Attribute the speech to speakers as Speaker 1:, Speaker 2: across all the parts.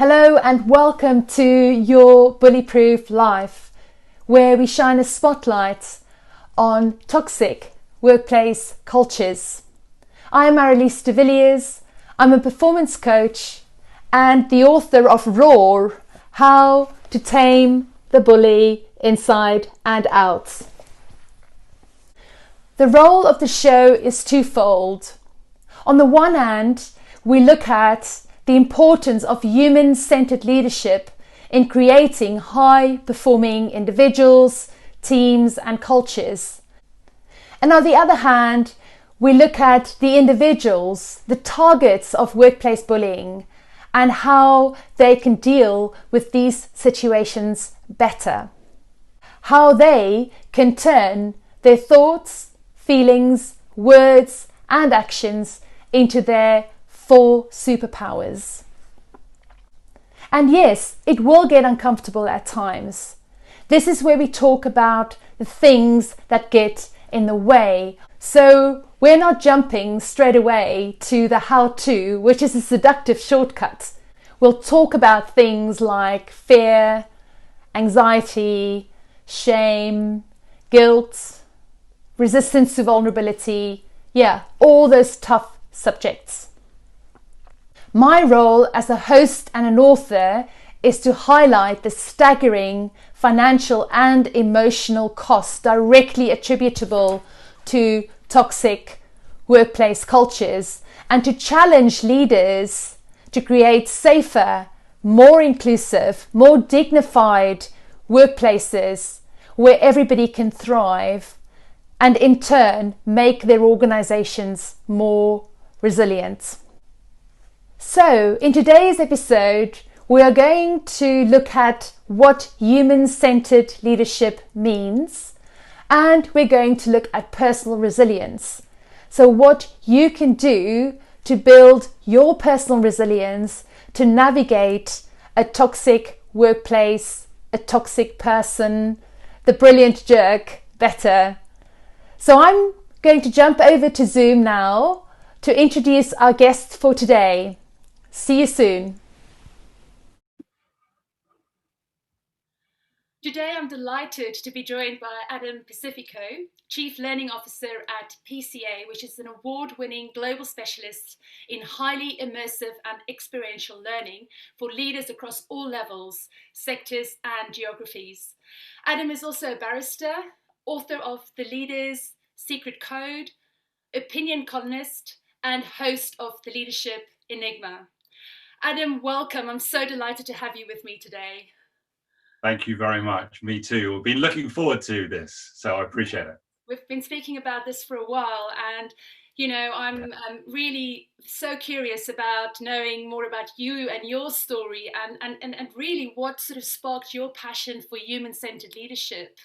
Speaker 1: Hello and welcome to your Bully-Proof Life, where we shine a spotlight on toxic workplace cultures. I'm Marylise de Villiers. I'm a performance coach and the author of Roar, How to Tame the Bully Inside and Out. The role of the show is twofold. On the one hand, we look at the importance of human-centered leadership in creating high-performing individuals, teams and cultures. And on the other hand, we look at the individuals, the targets of workplace bullying, and how they can deal with these situations better. How they can turn their thoughts, feelings, words and actions into their 4 superpowers. And yes, it will get uncomfortable at times. This is where we talk about the things that get in the way. So we're not jumping straight away to the how-to, which is a seductive shortcut. We'll talk about things like fear, anxiety, shame, guilt, resistance to vulnerability. Yeah, all those tough subjects. My role as a host and an author is to highlight the staggering financial and emotional costs directly attributable to toxic workplace cultures and to challenge leaders to create safer, more inclusive, more dignified workplaces where everybody can thrive and in turn make their organizations more resilient. So, in today's episode, we are going to look at what human-centered leadership means, and we're going to look at personal resilience. So, what you can do to build your personal resilience to navigate a toxic workplace, a toxic person, the brilliant jerk better. So, I'm going to jump over to Zoom now to introduce our guest for today. See you soon.
Speaker 2: Today I'm delighted to be joined by Adam Pacifico, Chief Learning Officer at PCA, which is an award-winning global specialist in highly immersive and experiential learning for leaders across all levels, sectors and geographies. Adam is also a barrister, author of The Leader's Secret Code, opinion columnist and host of The Leadership Enigma. Adam, welcome. I'm so delighted to have you with me today.
Speaker 3: Thank you very much. Me too. We've been looking forward to this, so I appreciate it.
Speaker 2: We've been speaking about this for a while, and I'm really so curious about knowing more about you and your story, and really what sort of sparked your passion for human-centered leadership.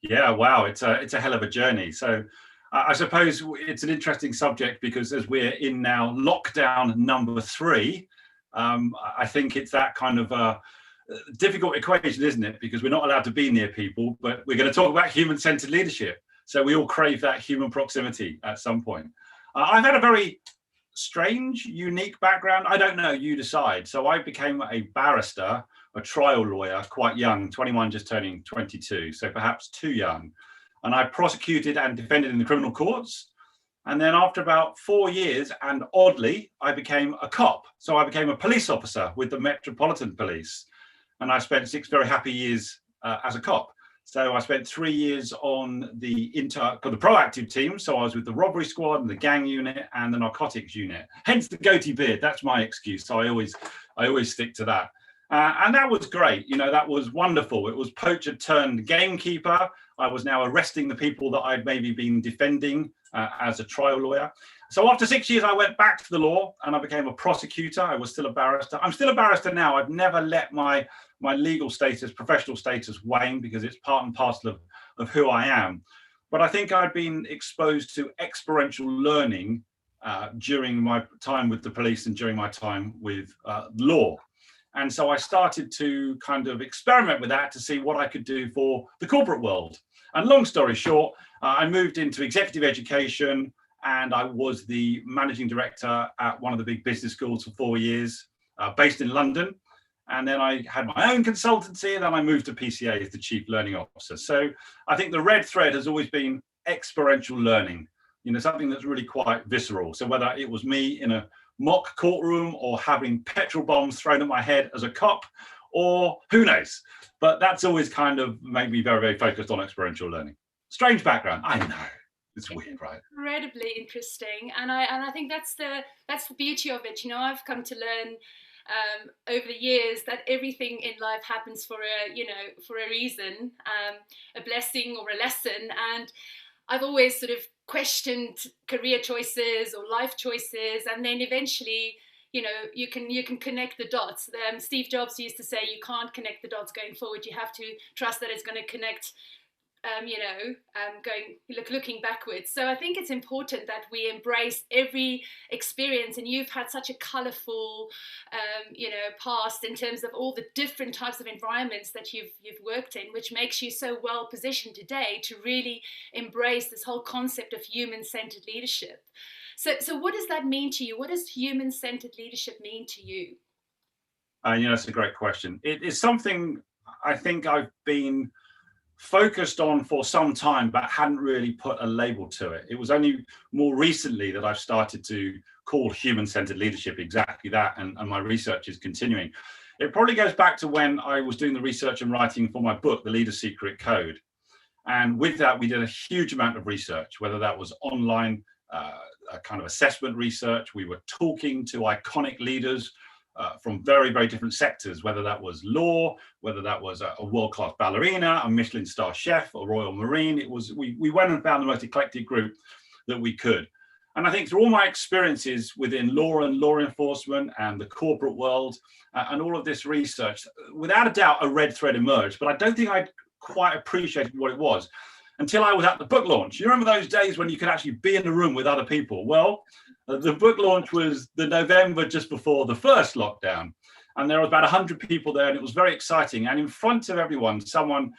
Speaker 3: Yeah, wow, it's a hell of a journey. So I suppose it's an interesting subject because as we're in now lockdown number 3, I think it's that kind of a difficult equation, isn't it? Because we're not allowed to be near people, but we're going to talk about human-centered leadership. So we all crave that human proximity at some point. I've had a very strange, unique background. I don't know, you decide. So I became a barrister, a trial lawyer, quite young, 21, just turning 22, so perhaps too young. And I prosecuted and defended in the criminal courts. And then after about 4 years, and oddly, I became a cop. So I became a police officer with the Metropolitan Police. And I spent 6 very happy years as a cop. So I spent 3 years on the proactive team. So I was with the robbery squad and the gang unit and the narcotics unit. Hence the goatee beard. That's my excuse. So I always stick to that. And that was great. That was wonderful. It was poacher turned gamekeeper. I was now arresting the people that I'd maybe been defending as a trial lawyer. So after 6 years, I went back to the law and I became a prosecutor. I was still a barrister. I'm still a barrister now. I've never let my legal status, professional status wane because it's part and parcel of who I am. But I think I'd been exposed to experiential learning during my time with the police and during my time with law. And so I started to kind of experiment with that to see what I could do for the corporate world. And long story short, I moved into executive education and I was the managing director at one of the big business schools for 4 years. based in London. And then I had my own consultancy, and then I moved to PCA as the Chief Learning Officer. So I think the red thread has always been experiential learning, something that's really quite visceral. So whether it was me in a mock courtroom or having petrol bombs thrown at my head as a cop, or who knows, but that's always kind of made me very, very focused on experiential learning. Strange background, I know. It's weird, right?
Speaker 2: Incredibly interesting, and I think that's the beauty of it. I've come to learn over the years that everything in life happens for a reason, a blessing or a lesson. And I've always sort of questioned career choices or life choices, and then eventually, you can connect the dots. Steve Jobs used to say, you can't connect the dots going forward. You have to trust that it's going to connect looking backwards. So I think it's important that we embrace every experience, and you've had such a colourful past in terms of all the different types of environments that you've worked in, which makes you so well positioned today to really embrace this whole concept of human-centered leadership. So what does that mean to you? What does human-centered leadership mean to you?
Speaker 3: That's a great question. It is something I think I've been focused on for some time, but hadn't really put a label to it. It was only more recently that I've started to call human-centered leadership exactly that, and my research is continuing. It probably goes back to when I was doing the research and writing for my book, The Leader's Secret Code. And with that, we did a huge amount of research, whether that was online kind of assessment research. We were talking to iconic leaders from very, very different sectors, whether that was law, whether that was a world-class ballerina, a Michelin star chef, a Royal Marine. We went and found the most eclectic group that we could. And I think through all my experiences within law and law enforcement and the corporate world and all of this research, without a doubt, a red thread emerged, but I don't think I quite appreciated what it was until I was at the book launch. You remember those days when you could actually be in a room with other people? Well, the book launch was the November just before the first lockdown, and there were about 100 people there, and it was very exciting. And in front of everyone, someone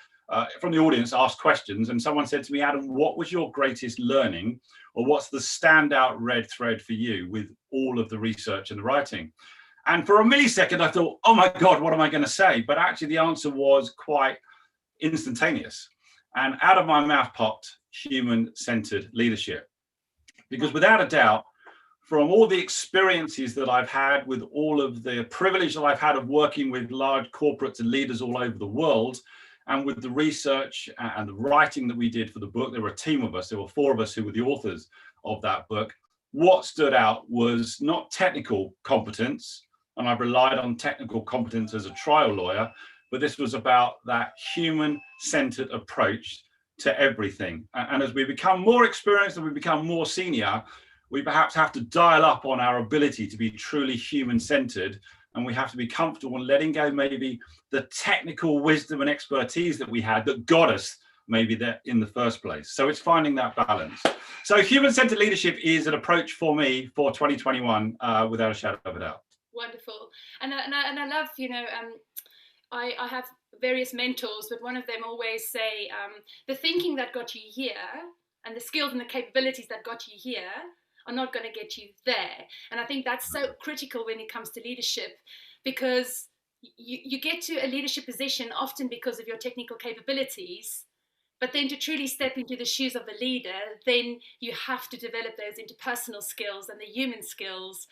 Speaker 3: from the audience asked questions, and someone said to me, Adam, what was your greatest learning, or what's the standout red thread for you with all of the research and the writing? And for a millisecond, I thought, oh my God, what am I going to say? But actually the answer was quite instantaneous. And out of my mouth popped human-centered leadership. Because without a doubt, from all the experiences that I've had, with all of the privilege that I've had of working with large corporates and leaders all over the world, and with the research and the writing that we did for the book, there were a team of us, there were 4 of us who were the authors of that book. What stood out was not technical competence, and I've relied on technical competence as a trial lawyer, but this was about that human-centered approach to everything. And as we become more experienced and we become more senior, we perhaps have to dial up on our ability to be truly human-centered, and we have to be comfortable in letting go maybe the technical wisdom and expertise that we had that got us maybe there in the first place. So it's finding that balance. So human-centered leadership is an approach for me for 2021, without a shadow of a doubt.
Speaker 2: Wonderful. And I love, I have various mentors, but one of them always say, the thinking that got you here and the skills and the capabilities that got you here are not going to get you there. And I think that's so critical when it comes to leadership, because you get to a leadership position often because of your technical capabilities, but then to truly step into the shoes of a leader, then you have to develop those interpersonal skills and the human skills.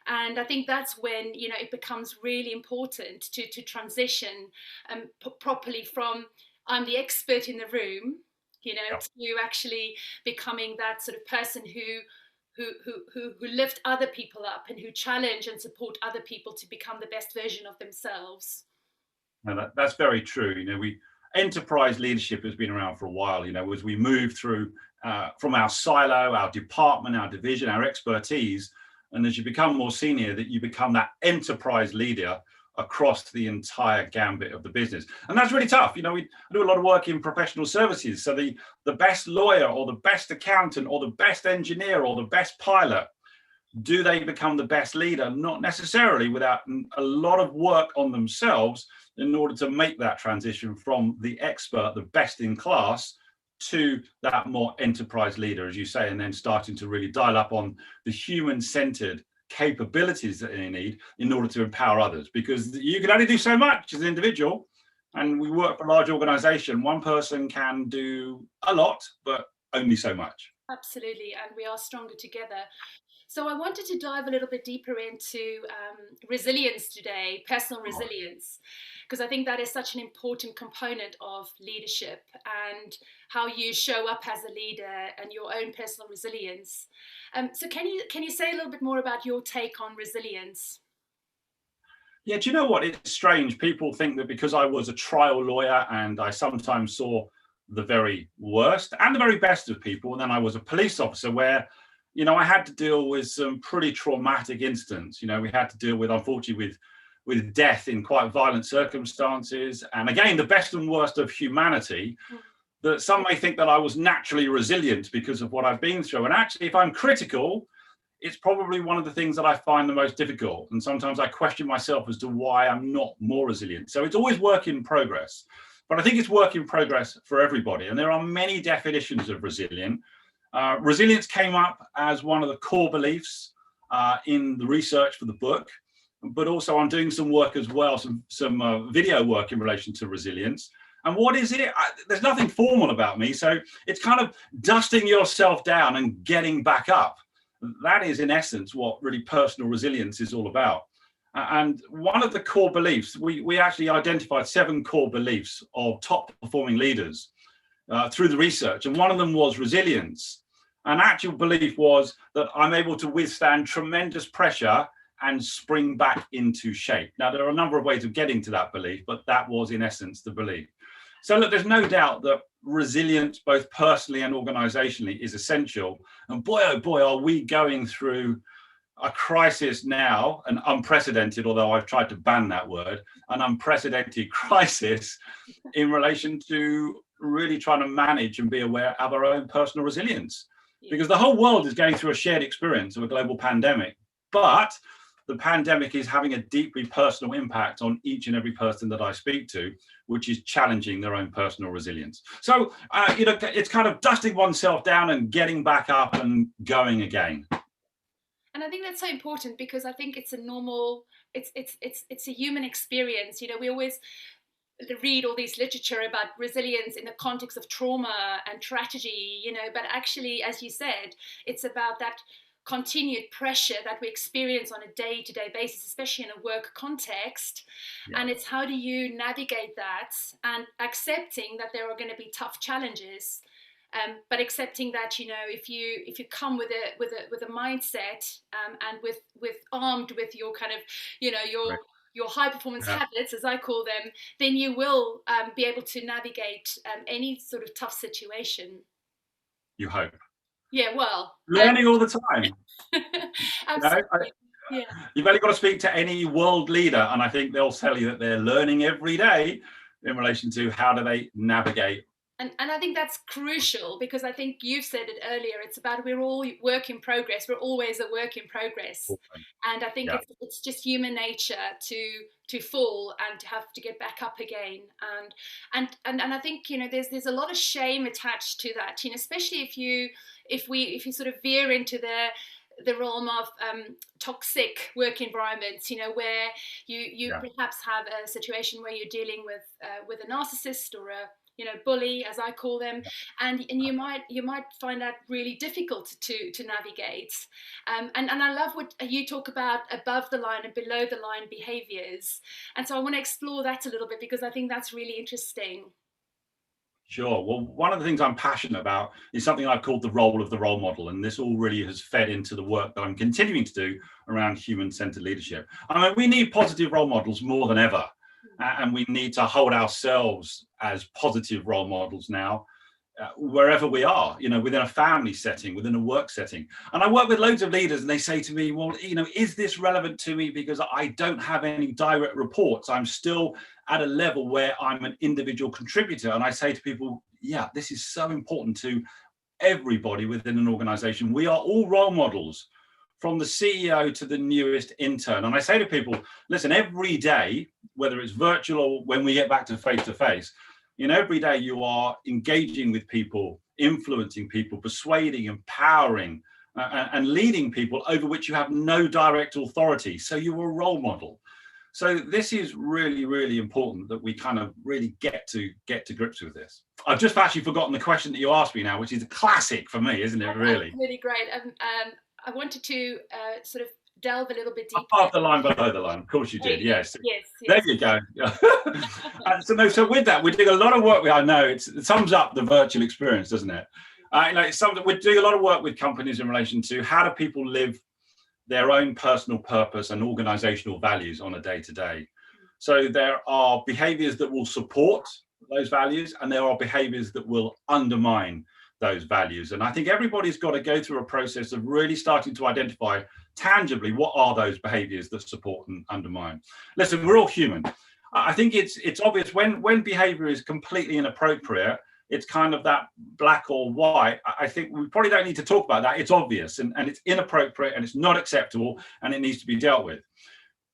Speaker 2: And I think that's when, it becomes really important to transition properly from I'm the expert in the room, to actually becoming that sort of person who lift other people up and who challenge and support other people to become the best version of themselves.
Speaker 3: No, that's very true. Enterprise leadership has been around for a while. As we move through from our silo, our department, our division, our expertise, and as you become more senior, that you become that enterprise leader across the entire gambit of the business. And that's really tough. We do a lot of work in professional services. So the best lawyer or the best accountant or the best engineer or the best pilot, do they become the best leader? Not necessarily, without a lot of work on themselves in order to make that transition from the expert, the best in class, to that more enterprise leader, as you say, and then starting to really dial up on the human-centered capabilities that they need in order to empower others, because you can only do so much as an individual. And we work for a large organization. One person can do a lot, but only so much.
Speaker 2: Absolutely, and we are stronger together. So I wanted to dive a little bit deeper into resilience today, personal resilience, because I think that is such an important component of leadership and how you show up as a leader and your own personal resilience. So can you say a little bit more about your take on resilience?
Speaker 3: Yeah, do you know what? It's strange. People think that because I was a trial lawyer and I sometimes saw the very worst and the very best of people, and then I was a police officer where, I had to deal with some pretty traumatic incidents. We had to deal with, unfortunately, with death in quite violent circumstances. And again, the best and worst of humanity, that some may think that I was naturally resilient because of what I've been through. And actually, if I'm critical, it's probably one of the things that I find the most difficult. And sometimes I question myself as to why I'm not more resilient. So it's always work in progress. But I think it's work in progress for everybody. And there are many definitions of resilient. Resilience came up as one of the core beliefs in the research for the book. But also I'm doing some work as well, some video work in relation to resilience. And what is it? There's nothing formal about me. So it's kind of dusting yourself down and getting back up. That is, in essence, what really personal resilience is all about. And one of the core beliefs, we actually identified 7 core beliefs of top performing leaders through the research. And one of them was resilience. An actual belief was that I'm able to withstand tremendous pressure and spring back into shape. Now, there are a number of ways of getting to that belief, but that was, in essence, the belief. So look, there's no doubt that resilience, both personally and organizationally, is essential. And boy, oh boy, are we going through a crisis now, an unprecedented, although I've tried to ban that word, an unprecedented crisis in relation to really trying to manage and be aware of our own personal resilience. Because the whole world is going through a shared experience of a global pandemic. But the pandemic is having a deeply personal impact on each and every person that I speak to, which is challenging their own personal resilience. So, it's kind of dusting oneself down and getting back up and going again.
Speaker 2: And I think that's so important because I think it's a normal, it's a human experience. We always read all this literature about resilience in the context of trauma and tragedy, but actually, as you said, it's about that continued pressure that we experience on a day-to-day basis, especially in a work context. Yeah. And it's how do you navigate that and accepting that there are going to be tough challenges, but accepting that if you come with a mindset and with armed with your kind of your high performance habits, as I call them, then you will be able to navigate any sort of tough situation.
Speaker 3: You hope.
Speaker 2: Yeah, well,
Speaker 3: learning all the time.
Speaker 2: Absolutely.
Speaker 3: You've only got to speak to any world leader, and I think they'll tell you that they're learning every day in relation to how do they navigate.
Speaker 2: And I think that's crucial because I think you've said it earlier. It's about we're all work in progress. We're always a work in progress, and I think it's just human nature to fall and to have to get back up again. And I think there's a lot of shame attached to that. Especially if you sort of veer into the realm of toxic work environments, where you perhaps have a situation where you're dealing with a narcissist or a bully, as I call them, and you might find that really difficult to navigate. And I love what you talk about above the line and below the line behaviours, and so I want to explore that a little bit because I think that's really interesting.
Speaker 3: Sure. Well, one of the things I'm passionate about is something I've called the role of the role model. And this all really has fed into the work that I'm continuing to do around human-centered leadership. I mean, we need positive role models more than ever. And we need to hold ourselves as positive role models now, wherever we are, within a family setting, within a work setting. And I work with loads of leaders and they say to me, well, is this relevant to me because I don't have any direct reports? I'm still at a level where I'm an individual contributor. And I say to people, yeah, this is so important to everybody within an organization. We are all role models, from the CEO to the newest intern. And I say to people, listen, every day, whether it's virtual or when we get back to face, every day you are engaging with people, influencing people, persuading, empowering, and leading people over which you have no direct authority. So you're a role model. So this is really, really important that we kind of really get to grips with this. I've just actually forgotten the question that you asked me now, which is a classic for me, isn't it, really?
Speaker 2: That's really great. I wanted to sort of delve a little bit deeper.
Speaker 3: Above the line, below the line. Of course you did, yes.
Speaker 2: Yes.
Speaker 3: There you go. So with that, we're doing a lot of work. I know it sums up the virtual experience, doesn't it? We're doing a lot of work with companies in relation to how do people live their own personal purpose and organizational values on a day-to-day. So there are behaviors that will support those values, and there are behaviors that will undermine those values. And I think everybody's got to go through a process of really starting to identify tangibly what are those behaviors that support and undermine. Listen, we're all human. I think it's obvious when behavior is completely inappropriate, it's kind of that black or white. I think we probably don't need to talk about that. It's obvious and it's inappropriate and it's not acceptable and it needs to be dealt with.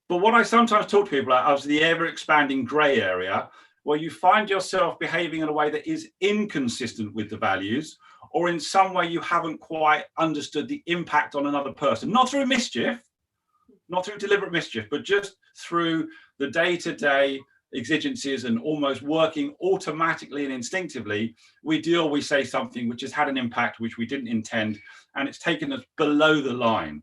Speaker 3: But what I sometimes talk to people about is the ever expanding grey area, where you find yourself behaving in a way that is inconsistent with the values, or in some way you haven't quite understood the impact on another person, not through mischief, not through deliberate mischief, but just through the day-to-day exigencies and almost working automatically and instinctively. We say something which has had an impact which we didn't intend, and it's taken us below the line.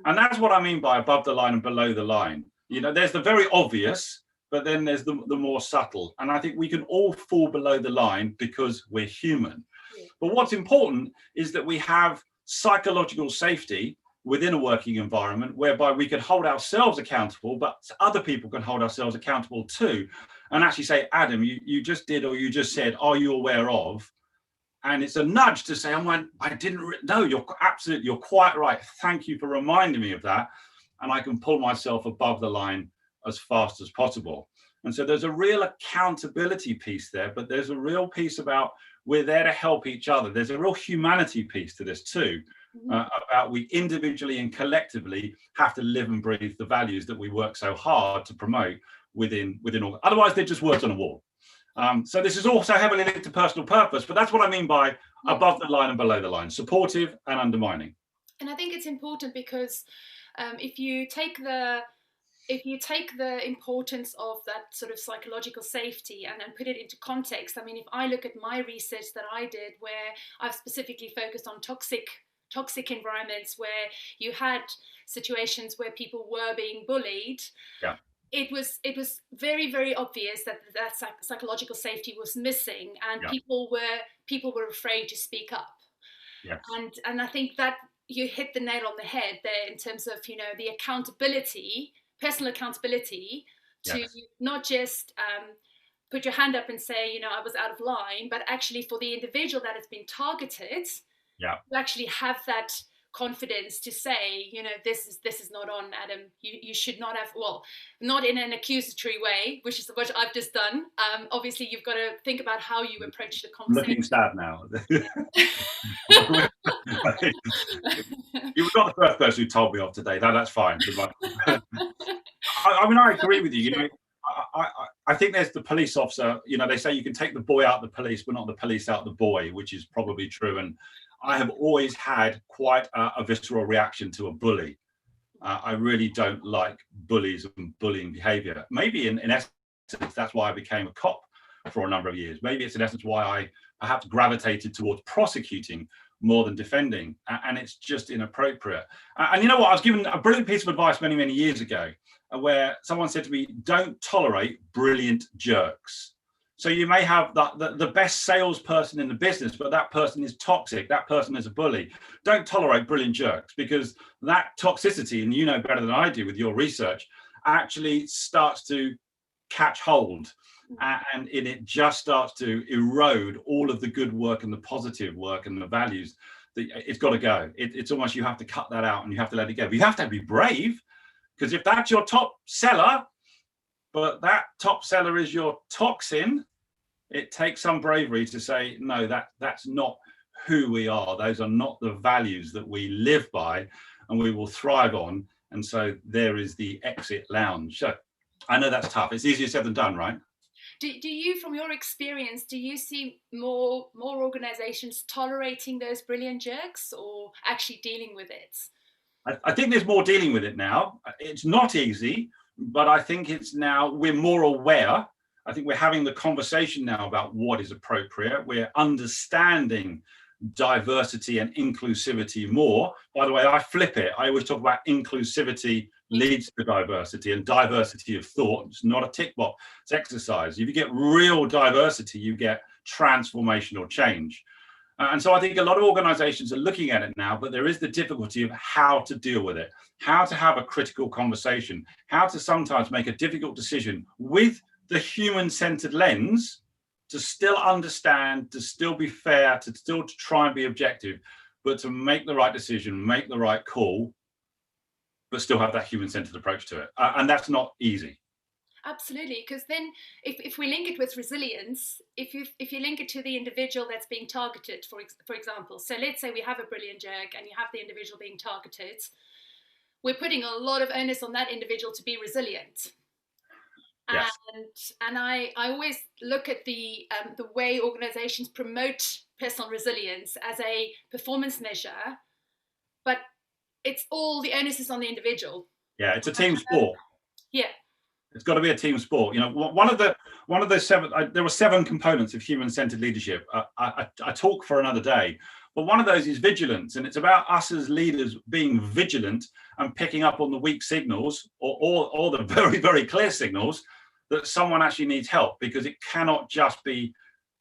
Speaker 3: And that's what I mean by above the line and below the line. There's the very obvious, but then there's the more subtle. And I think we can all fall below the line because we're human. Yeah. But what's important is that we have psychological safety within a working environment whereby we can hold ourselves accountable, but other people can hold ourselves accountable too, and actually say, Adam, you just did, or you just said, are you aware of? And it's a nudge to say, I didn't know, you're quite right. Thank you for reminding me of that. And I can pull myself above the line as fast as possible. And so there's a real accountability piece there, but there's a real piece about we're there to help each other. There's a real humanity piece to this too. About we individually and collectively have to live and breathe the values that we work so hard to promote within all. Otherwise, they're just words on a wall. So this is also heavily linked to personal purpose, but that's what I mean by above the line and below the line, supportive and undermining.
Speaker 2: And I think it's important because if you take the importance of that sort of psychological safety and put it into context, I mean, if I look at my research that I did, where I've specifically focused on toxic environments where you had situations where people were being bullied, it was very, very obvious that psychological safety was missing, and people were afraid to speak up. And I think that you hit the nail on the head there in terms of the accountability, personal accountability, to not just put your hand up and say I was out of line, but actually for the individual that has been targeted, to actually have that confidence to say, this is not on, Adam. You should not have, not in an accusatory way, which is what I've just done. Obviously, you've got to think about how you approach the conversation.
Speaker 3: Looking sad now. You were not the first person who told me off today. That's fine. I agree with you. I think there's the police officer. They say you can take the boy out of the police, but not the police out of the boy, which is probably true. And I have always had quite a visceral reaction to a bully. I really don't like bullies and bullying behavior. Maybe in essence, that's why I became a cop for a number of years. Maybe it's in essence why I perhaps gravitated towards prosecuting more than defending. And it's just inappropriate. And you know what? I was given a brilliant piece of advice many, many years ago where someone said to me, don't tolerate brilliant jerks. So you may have the best salesperson in the business, but that person is toxic. That person is a bully. Don't tolerate brilliant jerks, because that toxicity, and you know better than I do with your research, actually starts to catch hold, and it just starts to erode all of the good work and the positive work and the values. It's got to go. It's almost, you have to cut that out and you have to let it go. But you have to be brave, because if that's your top seller, but that top seller is your toxin, it takes some bravery to say, no, that's not who we are. Those are not the values that we live by and we will thrive on. And so there is the exit lounge. So I know that's tough. It's easier said than done, right?
Speaker 2: Do you, from your experience, do you see more organizations tolerating those brilliant jerks or actually dealing with it?
Speaker 3: I think there's more dealing with it now. It's not easy, but I think it's now, we're more aware. I think we're having the conversation now about what is appropriate. We're understanding diversity and inclusivity more. By the way, I flip it. I always talk about inclusivity leads to diversity and diversity of thought. It's not a tick box exercise. If you get real diversity, you get transformational change. And so I think a lot of organizations are looking at it now, but there is the difficulty of how to deal with it, how to have a critical conversation, how to sometimes make a difficult decision with the human-centered lens to still understand, to still be fair, to still try and be objective, but to make the right decision, make the right call, but still have that human-centered approach to it. And that's not easy.
Speaker 2: Absolutely, because then if we link it with resilience, if you link it to the individual that's being targeted, for example, so let's say we have a brilliant jerk and you have the individual being targeted, we're putting a lot of onus on that individual to be resilient.
Speaker 3: Yes.
Speaker 2: And I always look at the way organizations promote personal resilience as a performance measure, but it's all the onus is on the individual.
Speaker 3: Yeah, it's a team sport.
Speaker 2: Yeah.
Speaker 3: It's got to be a team sport. You know, one of the seven, there were 7 components of human-centered leadership. I talk for another day, but one of those is vigilance, and it's about us as leaders being vigilant and picking up on the weak signals or the very, very clear signals that someone actually needs help, because it cannot just be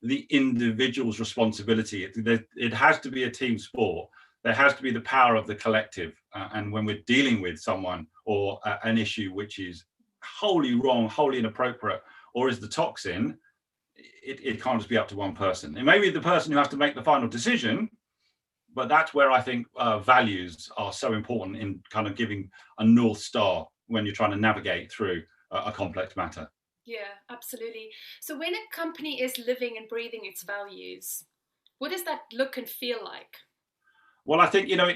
Speaker 3: the individual's responsibility. It has to be a team sport. There has to be the power of the collective. And when we're dealing with someone or an issue which is wholly wrong, wholly inappropriate, or is the toxin, it can't just be up to one person. It may be the person who has to make the final decision, but that's where I think values are so important in kind of giving a North Star when you're trying to navigate through a complex matter.
Speaker 2: Yeah, absolutely. So when a company is living and breathing its values, what does that look and feel like?
Speaker 3: Well, I think, you know,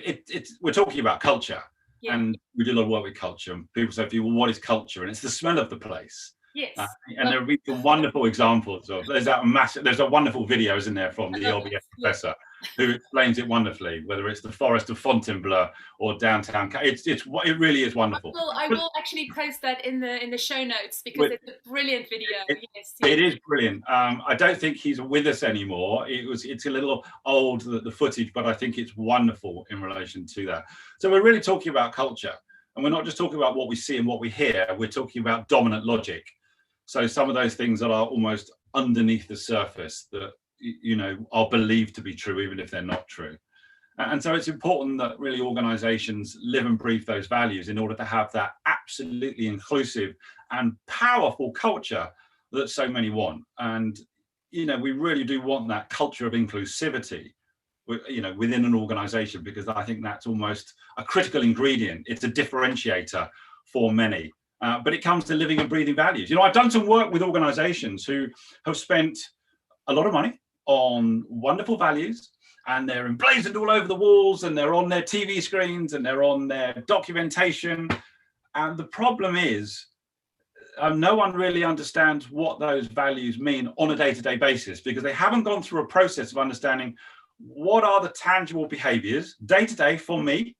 Speaker 3: we're talking about culture.
Speaker 2: Yeah.
Speaker 3: And we do a lot of work with culture. And people say, well, what is culture? And it's the smell of the place.
Speaker 2: Yes.
Speaker 3: And there are some wonderful examples of, there's a wonderful video, isn't there, from the LBS professor who explains it wonderfully, whether it's the forest of Fontainebleau or downtown. It really is wonderful.
Speaker 2: I will actually post that in the show notes, because it's a brilliant video. Yes.
Speaker 3: It is brilliant. I don't think he's with us anymore. It's a little old, the footage, but I think it's wonderful in relation to that. So we're really talking about culture, and we're not just talking about what we see and what we hear. We're talking about dominant logic. So some of those things that are almost underneath the surface that, you know, are believed to be true, even if they're not true. And so it's important that really organizations live and breathe those values in order to have that absolutely inclusive and powerful culture that so many want. And, you know, we really do want that culture of inclusivity, you know, within an organization, because I think that's almost a critical ingredient. It's a differentiator for many. But it comes to living and breathing values. You know, I've done some work with organizations who have spent a lot of money on wonderful values, and they're emblazoned all over the walls, and they're on their TV screens, and they're on their documentation. And the problem is, no one really understands what those values mean on a day-to-day basis, because they haven't gone through a process of understanding what are the tangible behaviors day-to-day for me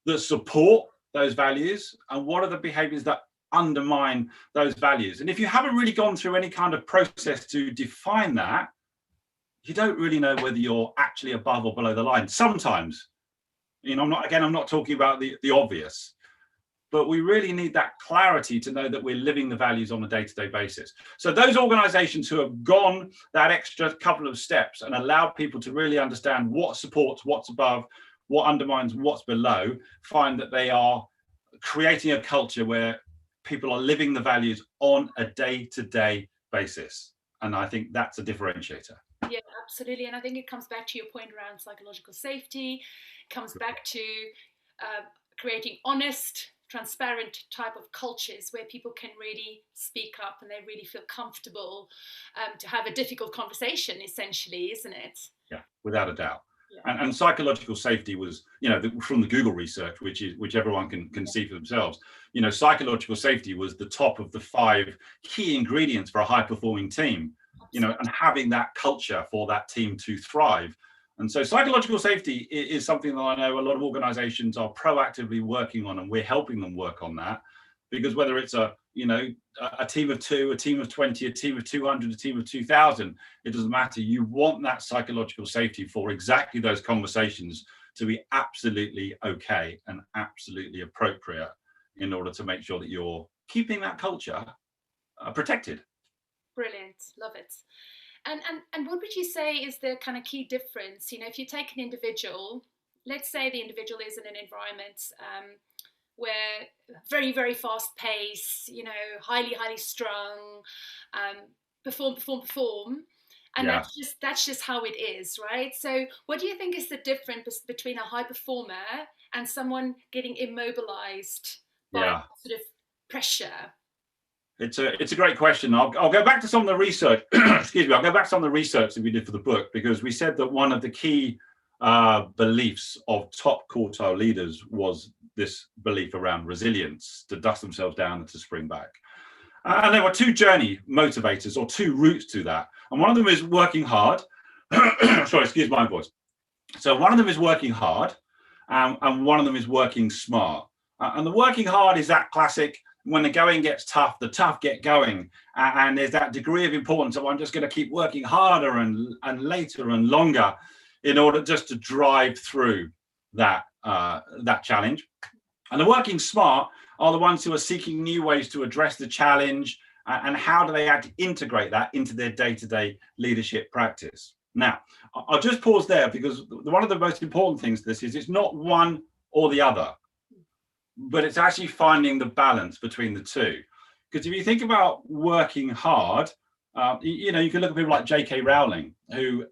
Speaker 3: that support those values, and what are the behaviors that undermine those values. And if you haven't really gone through any kind of process to define that, you don't really know whether you're actually above or below the line. Sometimes, you know, I'm not talking about the obvious, but we really need that clarity to know that we're living the values on a day-to-day basis. So those organizations who have gone that extra couple of steps and allowed people to really understand what supports, what's above, what undermines, what's below, find that they are creating a culture where people are living the values on a day-to-day basis. And I think that's a differentiator.
Speaker 2: Yeah, absolutely. And I think it comes back to your point around psychological safety. It comes back to creating honest, transparent type of cultures where people can really speak up and they really feel comfortable to have a difficult conversation, essentially, isn't it?
Speaker 3: Yeah, without a doubt. And psychological safety was, from the Google research, which everyone can see for themselves. Psychological safety was the top of the 5 key ingredients for a high-performing team. And having that culture for that team to thrive. And so psychological safety is something that I know a lot of organizations are proactively working on, and we're helping them work on that. Because whether it's a team of 2, a team of 20, a team of 200, a team of 2,000, it doesn't matter. You want that psychological safety for exactly those conversations to be absolutely okay and absolutely appropriate in order to make sure that you're keeping that culture protected.
Speaker 2: Brilliant, love it. And what would you say is the kind of key difference? If you take an individual, let's say the individual is in an environment where very, very fast pace, highly strung, perform, and that's just how it is, right? So what do you think is the difference between a high performer and someone getting immobilized by sort of pressure?
Speaker 3: It's a great question. I'll go back to some of the research. Excuse me. I'll go back to some of the research that we did for the book, because we said that one of the key beliefs of top quartile leaders was this belief around resilience, to dust themselves down and to spring back. And there were 2 journey motivators, or 2 routes to that. And one of them is working hard. Sorry, excuse my voice. So one of them is working hard, and one of them is working smart. And the working hard is that classic, when the going gets tough, the tough get going. And there's that degree of importance of, I'm just going to keep working harder and later and longer in order just to drive through that challenge. And the working smart are the ones who are seeking new ways to address the challenge, and how do they integrate that into their day-to-day leadership practice. Now, I'll just pause there, because one of the most important things to this is it's not one or the other, but it's actually finding the balance between the 2. Because if you think about working hard, you can look at people like J.K. Rowling, who,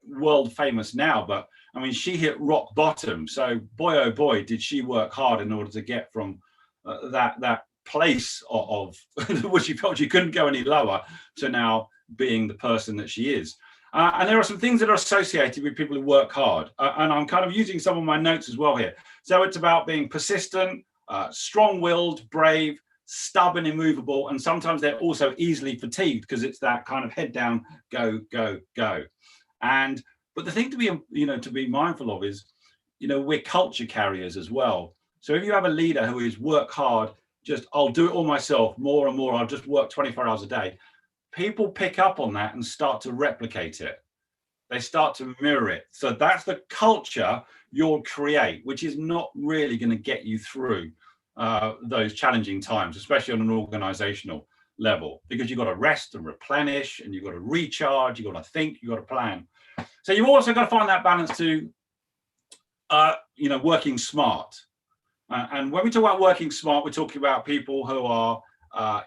Speaker 3: world famous now, but I mean, she hit rock bottom. So boy, oh boy, did she work hard in order to get from that place of which she felt she couldn't go any lower, to now being the person that she is. And there are some things that are associated with people who work hard. And I'm kind of using some of my notes as well here. So it's about being persistent, strong-willed, brave, stubborn, immovable, and sometimes they're also easily fatigued, because it's that kind of head down, go, go, go. But the thing to be mindful of is, we're culture carriers as well. So if you have a leader who is work hard, just I'll do it all myself, more and more, I'll just work 24 hours a day, people pick up on that and start to replicate it. They start to mirror it. So that's the culture you'll create, which is not really going to get you through those challenging times, especially on an organizational level, because you've got to rest and replenish, and you've got to recharge, you've got to think, you've got to plan. So you've also got to find that balance to, working smart. And when we talk about working smart, we're talking about people who are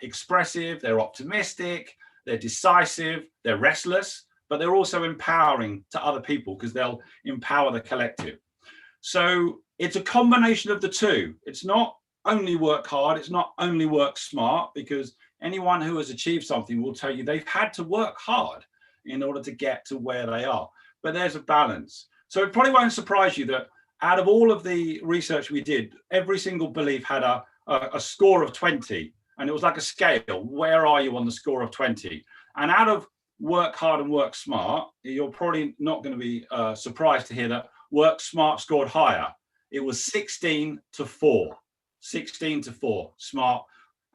Speaker 3: expressive, they're optimistic, they're decisive, they're restless, but they're also empowering to other people, because they'll empower the collective. So it's a combination of the 2. It's not only work hard, it's not only work smart, because anyone who has achieved something will tell you they've had to work hard in order to get to where they are. But there's a balance. So it probably won't surprise you that out of all of the research we did, every single belief had a score of 20. And it was like a scale. Where are you on the score of 20? And out of work hard and work smart, you're probably not going to be surprised to hear that work smart scored higher. It was 16 to 4. 16 to 4, smart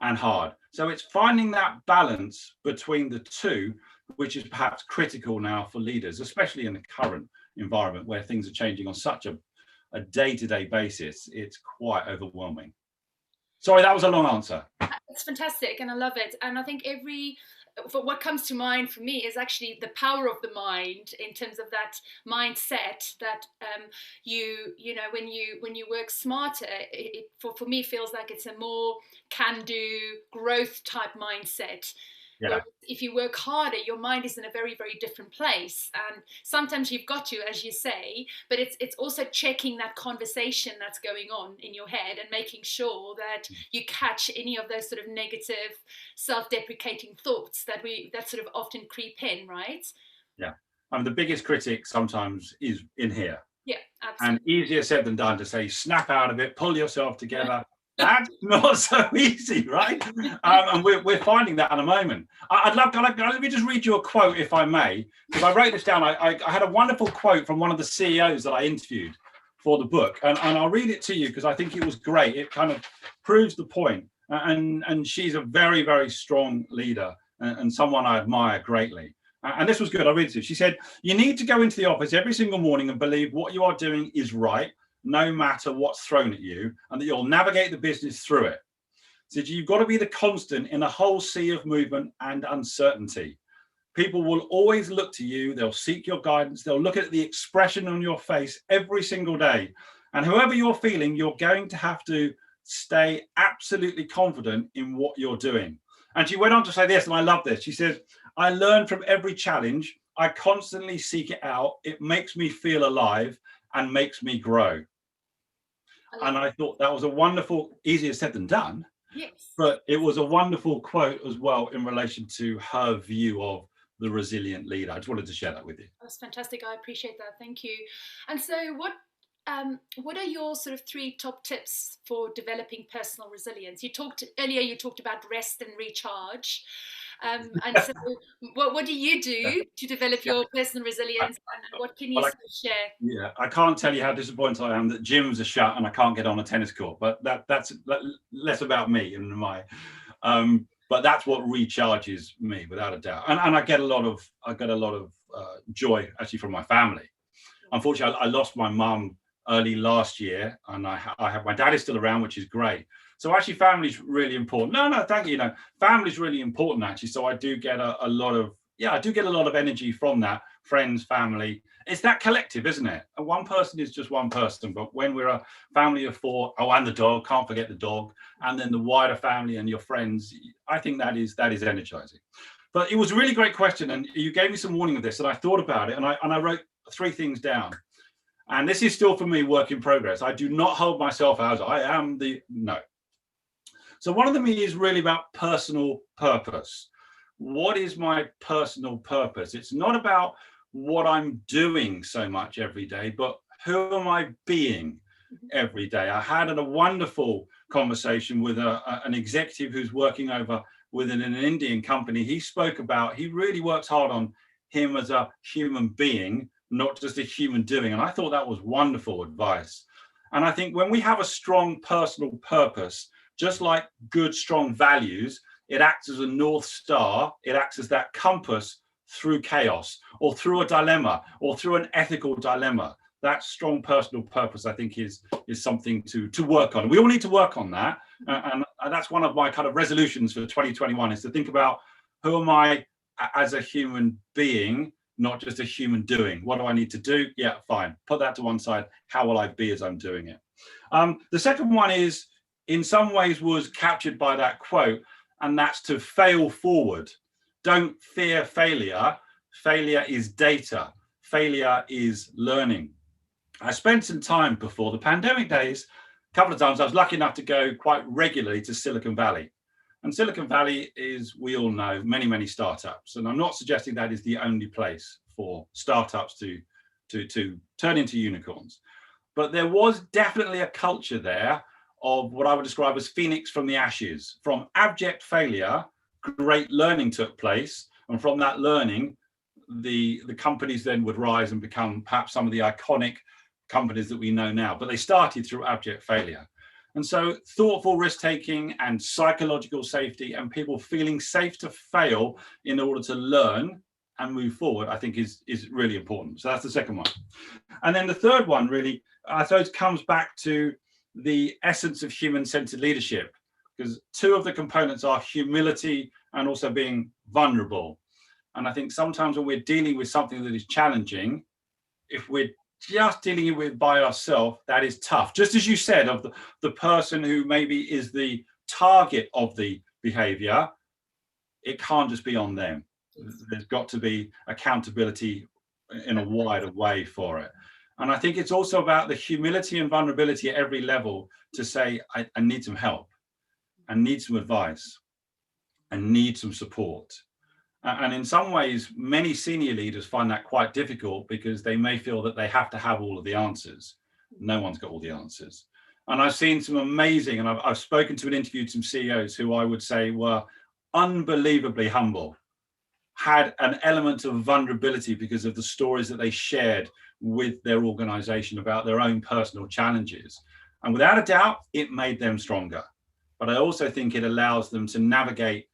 Speaker 3: and hard. So it's finding that balance between the 2, which is perhaps critical now for leaders, especially in the current environment where things are changing on such a day-to-day basis. It's quite overwhelming. Sorry, that was a long answer.
Speaker 2: It's fantastic, and I love it. And I think what comes to mind for me is actually the power of the mind, in terms of that mindset that when you work smarter, it for me feels like it's a more can-do growth type mindset.
Speaker 3: Yeah.
Speaker 2: If you work harder, your mind is in a very, very different place. And sometimes you've got to, as you say, but it's also checking that conversation that's going on in your head and making sure that you catch any of those sort of negative, self-deprecating thoughts that sort of often creep in, right?
Speaker 3: Yeah. The biggest critic sometimes is in here.
Speaker 2: Yeah, absolutely.
Speaker 3: And easier said than done to say, snap out of it, pull yourself together. That's not so easy, right? And we're finding that at the moment. Let me just read you a quote, if I may, because I wrote this down. I had a wonderful quote from one of the CEOs that I interviewed for the book. And I'll read it to you because I think it was great. It kind of proves the point. And she's a very, very strong leader and someone I admire greatly. And this was good. I read it to you. She said, "You need to go into the office every single morning and believe what you are doing is right, no matter what's thrown at you, and that you'll navigate the business through it. So you've got to be the constant in a whole sea of movement and uncertainty. People will always look to you. They'll seek your guidance. They'll look at the expression on your face every single day. And whoever you're feeling, you're going to have to stay absolutely confident in what you're doing." And she went on to say this, and I love this. She says, "I learn from every challenge. I constantly seek it out. It makes me feel alive and makes me grow." And I thought that was a wonderful, easier said than done.
Speaker 2: Yes.
Speaker 3: But it was a wonderful quote as well in relation to her view of the resilient leader. I just wanted to share that with you.
Speaker 2: That's fantastic. I appreciate that. Thank you. And so what are your sort of 3 top tips for developing personal resilience? You talked about rest and recharge. And so what do you do to develop your personal resilience, and what can you share?
Speaker 3: Yeah, I can't tell you how disappointed I am that gyms are shut and I can't get on a tennis court, but that's less about me and my but that's what recharges me without a doubt. And I get a lot of joy actually from my family. Unfortunately, I lost my mum early last year, and I have my dad is still around, which is great. So actually, family's really important. No, thank you. Family's really important actually. So I do get a lot of energy from that. Friends, family. It's that collective, isn't it? And one person is just one person, but when we're a family of 4, and the dog, can't forget the dog, and then the wider family and your friends, I think that is energizing. But it was a really great question, and you gave me some warning of this, and I thought about it, and I wrote 3 things down. And this is still for me work in progress. I do not hold myself as I am no. So one of them is really about personal purpose. What is my personal purpose? It's not about what I'm doing so much every day, but who am I being every day? I had a wonderful conversation with an executive who's working over within an Indian company. He spoke about, he really works hard on him as a human being, not just a human doing. And I thought that was wonderful advice. And I think when we have a strong personal purpose, just like good, strong values, it acts as a North Star. It acts as that compass through chaos or through a dilemma or through an ethical dilemma. That strong personal purpose, I think, is something to work on. We all need to work on that. And that's one of my kind of resolutions for 2021 is to think about who am I as a human being, not just a human doing. What do I need to do? Yeah, fine. Put that to one side. How will I be as I'm doing it? The second one is, in some ways, was captured by that quote, and that's to fail forward. Don't fear failure. Failure is data. Failure is learning. I spent some time before the pandemic days, a couple of times. I was lucky enough to go quite regularly to Silicon Valley. And Silicon Valley is, we all know, many, many startups. And I'm not suggesting that is the only place for startups to turn into unicorns. But there was definitely a culture there of what I would describe as phoenix from the ashes. From abject failure, great learning took place. And from that learning, the companies then would rise and become perhaps some of the iconic companies that we know now. But they started through abject failure. And so thoughtful risk-taking and psychological safety and people feeling safe to fail in order to learn and move forward, I think is really important. So that's the second one. And then the third one really, I suppose, comes back to the essence of human-centered leadership, because 2 of the components are humility and also being vulnerable. And I think sometimes when we're dealing with something that is challenging, if we're just dealing with by ourselves, that is tough. Just as you said, of the person who maybe is the target of the behavior, it can't just be on them. There's got to be accountability in a wider way for it. And I think it's also about the humility and vulnerability at every level to say, I need some help, I need some advice, I need some support. And in some ways, many senior leaders find that quite difficult because they may feel that they have to have all of the answers. No one's got all the answers. And I've seen some amazing, and I've spoken to and interviewed some CEOs who I would say were unbelievably humble, had an element of vulnerability because of the stories that they shared with their organization about their own personal challenges. And without a doubt, it made them stronger. But I also think it allows them to navigate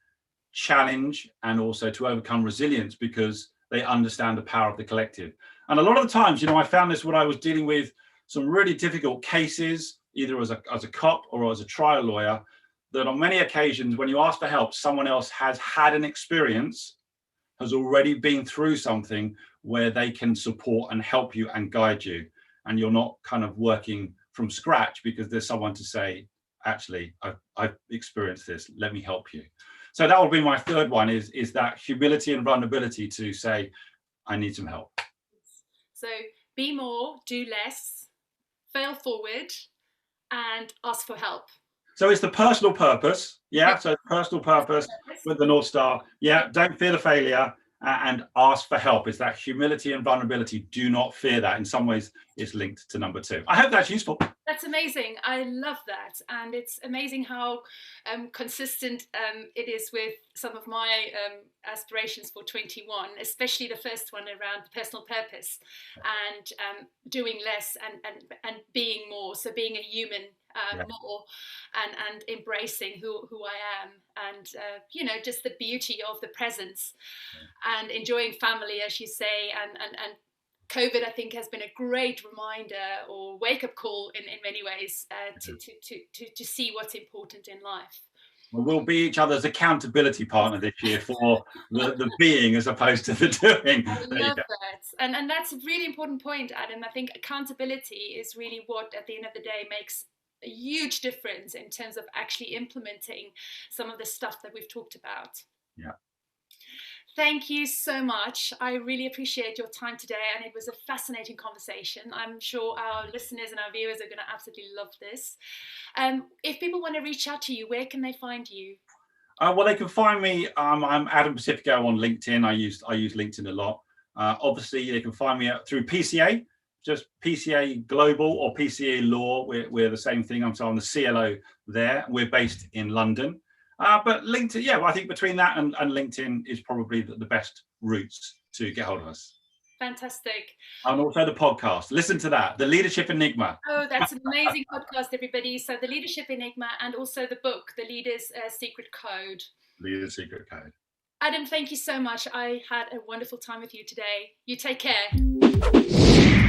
Speaker 3: challenge and also to overcome resilience because they understand the power of the collective. And a lot of the times, I found this when I was dealing with some really difficult cases, either as a cop or as a trial lawyer, that on many occasions, when you ask for help, someone else has had an experience, has already been through something where they can support and help you and guide you. And you're not kind of working from scratch because there's someone to say, actually, I've experienced this, let me help you. So that would be my third one, is that humility and vulnerability to say, I need some help.
Speaker 2: So be more, do less, fail forward, and ask for help.
Speaker 3: So it's the personal purpose. Yeah. So personal purpose with the North Star. Yeah. Don't fear the failure and ask for help. It's that humility and vulnerability. Do not fear that. In some ways, it's linked to number 2. I hope that's useful.
Speaker 2: That's amazing. I love that. And it's amazing how consistent it is with some of my aspirations for 21, especially the first one around personal purpose and doing less and being more. So being a human more and embracing who I am and, just the beauty of the presence and enjoying family, as you say, and COVID, I think, has been a great reminder or wake-up call in many ways to see what's important in life.
Speaker 3: Well, we'll be each other's accountability partner this year for the being as opposed to the doing.
Speaker 2: I love that. And that's a really important point, Adam. I think accountability is really what, at the end of the day, makes a huge difference in terms of actually implementing some of the stuff that we've talked about.
Speaker 3: Yeah.
Speaker 2: Thank you so much. I really appreciate your time today, and it was a fascinating conversation. I'm sure our listeners and our viewers are going to absolutely love this. If people want to reach out to you, where can they find you?
Speaker 3: Well, they can find me. I'm Adam Pacifico on LinkedIn. I use LinkedIn a lot. Obviously, they can find me through PCA, just PCA Global or PCA Law. We're the same thing. I'm the CLO there. We're based in London. But LinkedIn, I think between that and LinkedIn is probably the best routes to get hold of us.
Speaker 2: Fantastic.
Speaker 3: And also the podcast. Listen to that, The Leadership Enigma.
Speaker 2: Oh, that's an amazing podcast, everybody. So The Leadership Enigma and also the book, The Leader's Secret Code.
Speaker 3: Leader's Secret Code.
Speaker 2: Adam, thank you so much. I had a wonderful time with you today. You take care.